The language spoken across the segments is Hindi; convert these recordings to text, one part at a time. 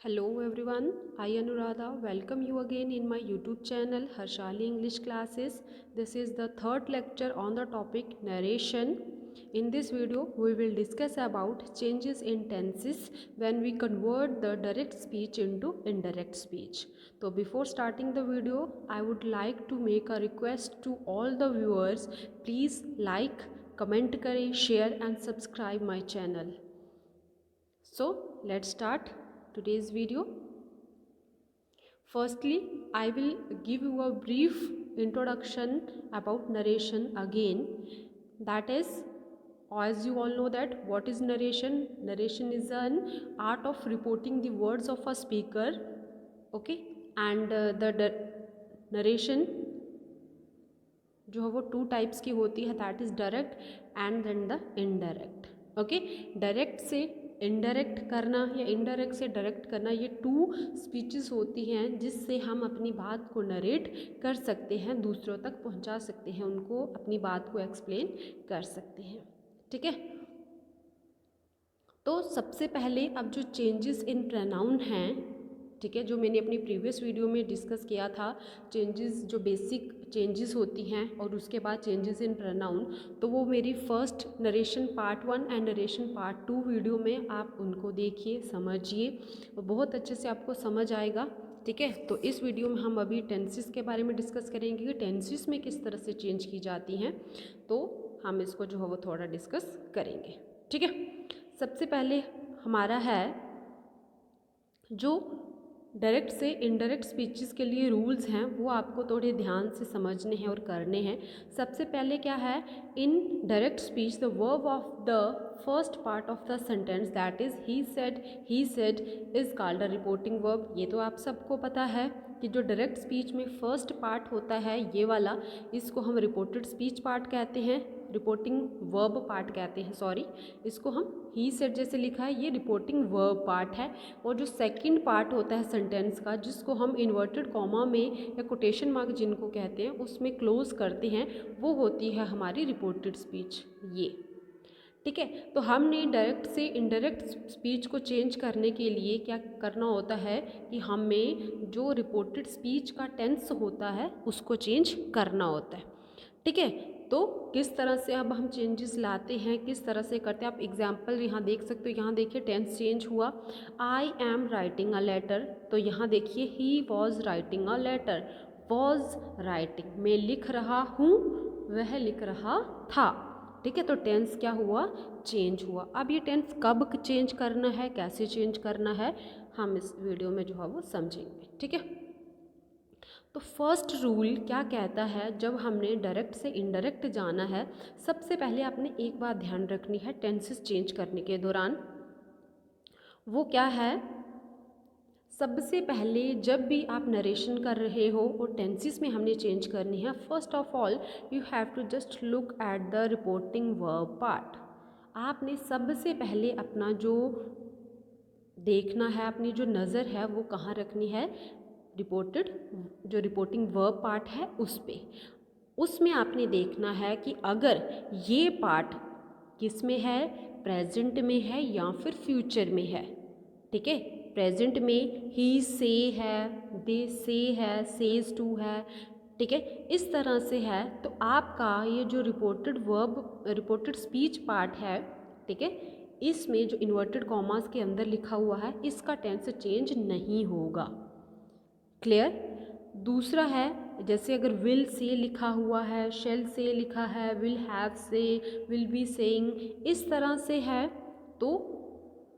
Hello everyone, I Anuradha welcome you again in my YouTube channel Harshali English Classes. This is the third lecture on the topic narration. In this video, we will discuss about changes in tenses when we convert the direct speech into indirect speech. So before starting the video, I would like to make a request to all the viewers. Please like, comment करें, share and subscribe my channel. So let's start today's video. Firstly, I will give you a brief introduction about narration again. That is, as you all know that what is narration? Narration is an art of reporting the words of a speaker. Okay, and the narration जो है वो टू टाइप्स की होती है, that is direct and then the indirect. Okay, direct से इनडायरेक्ट करना या इनडायरेक्ट से डायरेक्ट करना, ये टू स्पीचेस होती हैं जिससे हम अपनी बात को नरेट कर सकते हैं, दूसरों तक पहुंचा सकते हैं, उनको अपनी बात को एक्सप्लेन कर सकते हैं. ठीक है, तो सबसे पहले अब जो चेंजेस इन प्रोनाउन हैं, ठीक है, जो मैंने अपनी प्रीवियस वीडियो में डिस्कस किया था, चेंजेस जो बेसिक चेंजेस होती हैं और उसके बाद चेंजेस इन प्रोनाउन, तो वो मेरी first narration part 1 and narration part 2 video में आप उनको देखिए, समझिए, वो बहुत अच्छे से आपको समझ आएगा. ठीक है, तो इस वीडियो में हम अभी टेंसेस के बारे में डिस्कस करेंगे कि टेंसेस में किस तरह से चेंज की जाती हैं, तो हम इसको जो है वो थोड़ा डिस्कस करेंगे. ठीक है, सबसे पहले हमारा है जो डायरेक्ट से इनडायरेक्ट स्पीचेस के लिए रूल्स हैं, वो आपको थोड़े ध्यान से समझने हैं और करने हैं. सबसे पहले क्या है, in direct speech the verb of the first part of the sentence that is he said is called a reporting verb. ये तो आप सबको पता है कि जो डायरेक्ट स्पीच में फर्स्ट पार्ट होता है ये वाला, इसको हम रिपोर्टेड स्पीच पार्ट कहते हैं, रिपोर्टिंग वर्ब पार्ट कहते हैं, सॉरी, इसको हम ही सेड जैसे लिखा है ये रिपोर्टिंग वर्ब पार्ट है. और जो सेकंड पार्ट होता है सेंटेंस का, जिसको हम इन्वर्टेड कॉमा में या कोटेशन मार्क जिनको कहते हैं उसमें क्लोज करते हैं, वो होती है हमारी रिपोर्टेड स्पीच. ये ठीक है, तो हमने डायरेक्ट से इनडायरेक्ट स्पीच को चेंज करने के लिए क्या करना होता है कि हमें जो रिपोर्टेड स्पीच का टेंस होता है उसको चेंज करना होता है. ठीक है, तो किस तरह से अब हम चेंजेस लाते हैं, किस तरह से करते हैं, आप एग्जाम्पल यहाँ देख सकते हो. यहाँ देखिए टेंस चेंज हुआ, I am writing a letter, तो यहाँ देखिए he was writing a letter. Was writing, मैं लिख रहा हूँ, वह लिख रहा था. ठीक है, तो टेंस क्या हुआ, चेंज हुआ. अब ये टेंस कब चेंज करना है, कैसे चेंज करना है, हम इस वीडियो में जो है वो समझेंगे. ठीक है, तो फर्स्ट रूल क्या कहता है, जब हमने डायरेक्ट से इनडायरेक्ट जाना है, सबसे पहले आपने एक बात ध्यान रखनी है टेंसेस चेंज करने के दौरान. वो क्या है, सबसे पहले जब भी आप नरेशन कर रहे हो और टेंसेस में हमने चेंज करनी है, first of all you have to just look at the reporting verb part. आपने सबसे पहले अपना जो देखना है, अपनी जो नज़र है वो कहाँ रखनी है, रिपोर्टेड जो रिपोर्टिंग वर्ब पार्ट है उस पे. उसमें आपने देखना है कि अगर ये पार्ट किस में है, प्रेजेंट में है या फिर फ्यूचर में है. ठीक है, प्रेजेंट में ही से है, दे से है, सेज टू है. ठीक है, इस तरह से है, तो आपका ये जो reported verb reported speech part है, ठीक है, इसमें जो इन्वर्टेड कॉमास के अंदर लिखा हुआ है इसका टेंस चेंज नहीं होगा. क्लियर. दूसरा है, जैसे अगर विल से लिखा हुआ है, शेल से लिखा है, विल हैव से, विल बी सेइंग, इस तरह से है, तो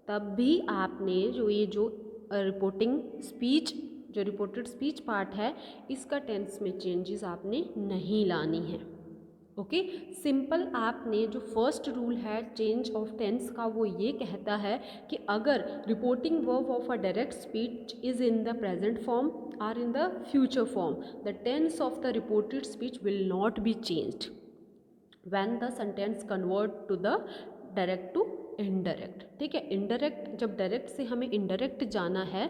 तब भी आपने जो ये जो रिपोर्टिंग स्पीच जो रिपोर्टेड स्पीच पार्ट है इसका टेंस में चेंजेस आपने नहीं लानी है. ओके, सिंपल आपने जो फर्स्ट रूल है चेंज ऑफ टेंस का, वो ये कहता है कि अगर reporting verb of a direct speech is in the present form और in the future form, the tense of the reported speech will not be changed when the sentence convert to the direct to indirect. ठीक है, इनडायरेक्ट, जब डायरेक्ट से हमें इनडायरेक्ट जाना है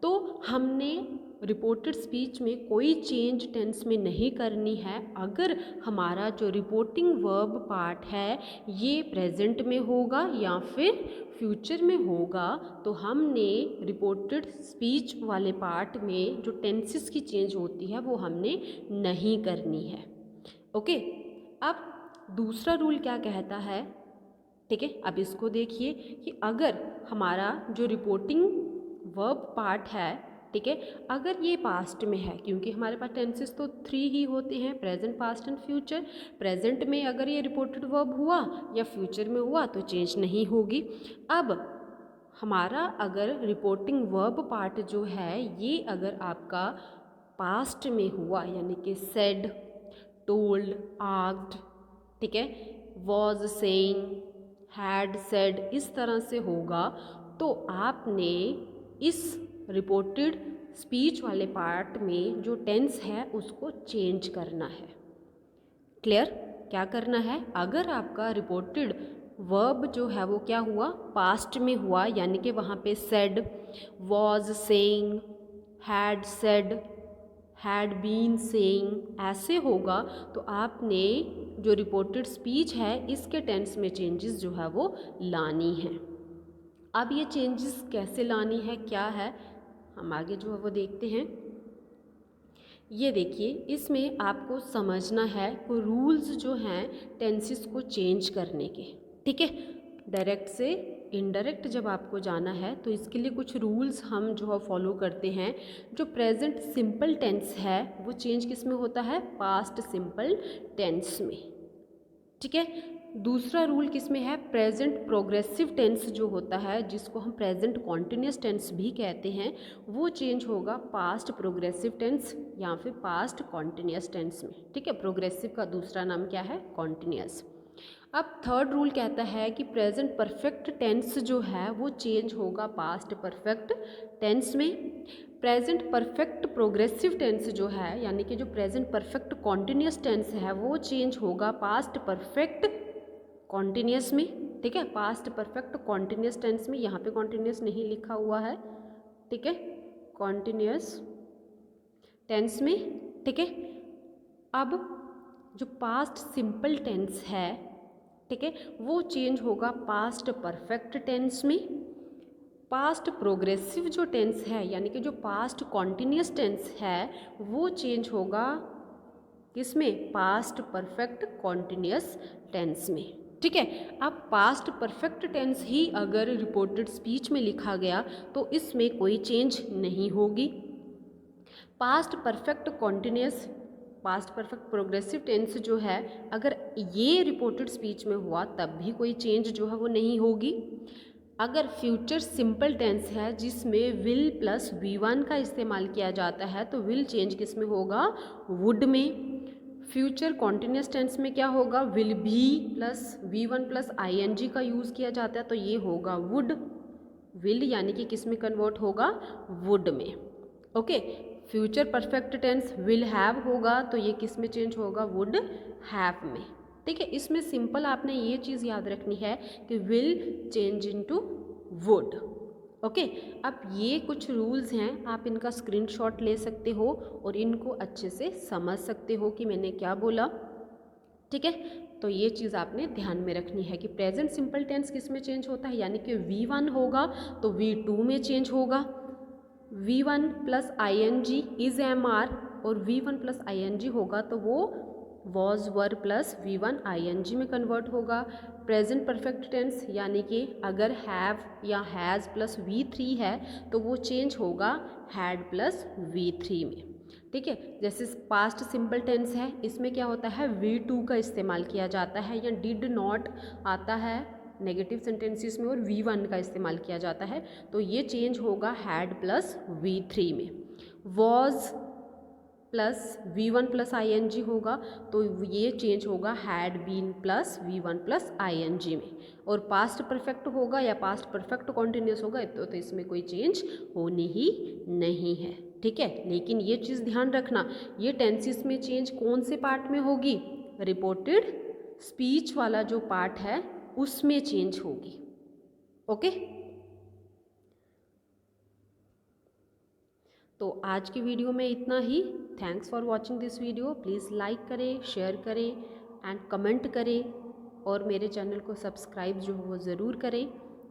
तो हमने रिपोर्टेड स्पीच में कोई चेंज टेंस में नहीं करनी है अगर हमारा जो रिपोर्टिंग वर्ब पार्ट है ये प्रेजेंट में होगा या फिर फ्यूचर में होगा, तो हमने रिपोर्टेड स्पीच वाले पार्ट में जो टेंसेस की चेंज होती है वो हमने नहीं करनी है। ओके, अब दूसरा रूल क्या कहता है, ठीक है, अब इसको देखिए कि अगर हमारा जो रिपोर्टिंग वर्ब पार्ट है, ठीक है, अगर ये पास्ट में है, क्योंकि हमारे पास टेंसेस तो 3 ही होते हैं, present, past and future. Present में अगर ये रिपोर्टेड वर्ब हुआ या फ्यूचर में हुआ तो चेंज नहीं होगी। अब हमारा अगर रिपोर्टिंग वर्ब पार्ट जो है ये अगर आपका पास्ट में हुआ, यानी कि सेड, टोल्ड, आस्क्ड, ठीक है, वॉज सेइंग, हैड सेड, इस तरह से होगा, तो आपने इस रिपोर्टेड स्पीच वाले पार्ट में जो टेंस है उसको चेंज करना है। क्लियर? क्या करना है, अगर आपका रिपोर्टेड वर्ब जो है वो क्या हुआ, पास्ट में हुआ, यानी कि वहाँ पे said, was saying, had said, had been saying ऐसे होगा, तो आपने जो रिपोर्टेड स्पीच है इसके टेंस में चेंजेस जो है वो लानी है। अब ये चेंजेस कैसे लानी है, क्या है, हम आगे जो है वो देखते हैं। ये देखिए, इसमें आपको समझना है को रूल्स जो हैं टेंसेस को चेंज करने के, ठीक है। डायरेक्ट से इनडायरेक्ट जब आपको जाना है तो इसके लिए कुछ रूल्स हम जो है फॉलो करते हैं। जो प्रेजेंट सिंपल टेंस है वो चेंज किस में होता है, पास्ट सिंपल टेंस में, ठीक है। दूसरा रूल किस में है, प्रेजेंट प्रोग्रेसिव टेंस जो होता है जिसको हम प्रेजेंट कॉन्टिन्यूस टेंस भी कहते हैं, वो चेंज होगा पास्ट प्रोग्रेसिव टेंस या फिर पास्ट कॉन्टिन्यूस टेंस में, ठीक है। प्रोग्रेसिव का दूसरा नाम क्या है, कॉन्टिन्यूस। अब थर्ड रूल कहता है कि प्रेजेंट परफेक्ट टेंस जो है वो चेंज होगा पास्ट परफेक्ट टेंस में। प्रेजेंट परफेक्ट प्रोग्रेसिव टेंस जो है, यानी कि जो प्रेजेंट परफेक्ट कॉन्टिन्यूस टेंस है वो चेंज होगा पास्ट परफेक्ट कॉन्टिन्यूस में, ठीक है। पास्ट परफेक्ट कॉन्टिन्यूस टेंस में, यहाँ पे कॉन्टिन्यूस नहीं लिखा हुआ है, ठीक है, कॉन्टिन्यूस टेंस में, ठीक है। अब जो पास्ट सिंपल टेंस है, ठीक है, वो चेंज होगा पास्ट परफेक्ट टेंस में। पास्ट प्रोग्रेसिव जो टेंस है, यानी कि जो पास्ट कॉन्टिन्यूस टेंस है वो चेंज होगा किसमें, पास्ट परफेक्ट कॉन्टिन्यूस टेंस में, ठीक है। अब पास्ट परफेक्ट टेंस ही अगर रिपोर्टेड स्पीच में लिखा गया तो इसमें कोई चेंज नहीं होगी। Past perfect continuous, past perfect progressive tense जो है अगर ये रिपोर्टेड स्पीच में हुआ तब भी कोई चेंज जो है वो नहीं होगी। अगर फ्यूचर सिंपल टेंस है जिसमें विल प्लस V1 का इस्तेमाल किया जाता है तो विल चेंज किस में होगा, वुड में। फ्यूचर कॉन्टिन्यूस टेंस में क्या होगा, विल भी प्लस V1 प्लस ING का यूज़ किया जाता है तो ये होगा वुड। विल यानी कि किस में कन्वर्ट होगा, वुड में, okay. Future perfect tense will have होगा तो ये किस में चेंज होगा, वुड हैव में, ठीक है। इसमें सिंपल आपने ये चीज़ याद रखनी है कि will change into would, okay. अब ये कुछ रूल्स हैं, आप इनका स्क्रीनशॉट ले सकते हो और इनको अच्छे से समझ सकते हो कि मैंने क्या बोला, ठीक है। तो ये चीज़ आपने ध्यान में रखनी है कि प्रेजेंट सिंपल टेंस किस में चेंज होता है, यानी कि V1 होगा तो V2 में चेंज होगा। V1 plus ING is MR और V1 प्लस ING होगा तो वो was were plus V1 ING में कन्वर्ट होगा। प्रेजेंट परफेक्ट टेंस यानी कि अगर हैव या हैज़ प्लस V3 है तो वो चेंज होगा हैड प्लस V3 में, ठीक है। जैसे पास्ट सिंपल टेंस है इसमें क्या होता है, V2 का इस्तेमाल किया जाता है, या डिड नॉट आता है नेगेटिव सेंटेंसेस में और V1 का इस्तेमाल किया जाता है तो ये चेंज होगा हैड प्लस V3 में। Was plus V1 plus ING होगा तो ये चेंज होगा had been plus V1 plus ING में। और पास्ट परफेक्ट होगा या पास्ट परफेक्ट कॉन्टिन्यूस होगा तो इसमें कोई चेंज होनी ही नहीं है, ठीक है। लेकिन ये चीज़ ध्यान रखना, ये टेंसेस में चेंज कौन से पार्ट में होगी, रिपोर्टेड स्पीच वाला जो पार्ट है उसमें चेंज होगी, ओके। तो आज की वीडियो में इतना ही। Thanks for watching this video. Please like करें, शेयर करें एंड कमेंट करें और मेरे चैनल को सब्सक्राइब जो है वो ज़रूर करें।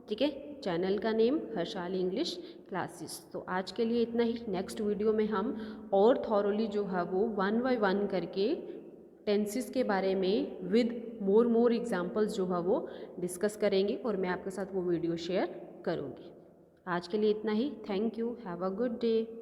ठीक है, चैनल का नेम हर्षाली इंग्लिश क्लासेस। तो आज के लिए इतना ही। नेक्स्ट वीडियो में हम और थॉरोली जो है वो 1 बाय 1 करके टेंसेस के बारे में विद मोर एग्जांपल्स जो है वो डिस्कस करेंगे और मैं आपके साथ वो वीडियो शेयर करूँगी। आज के लिए इतना ही। Thank you. Have a good day.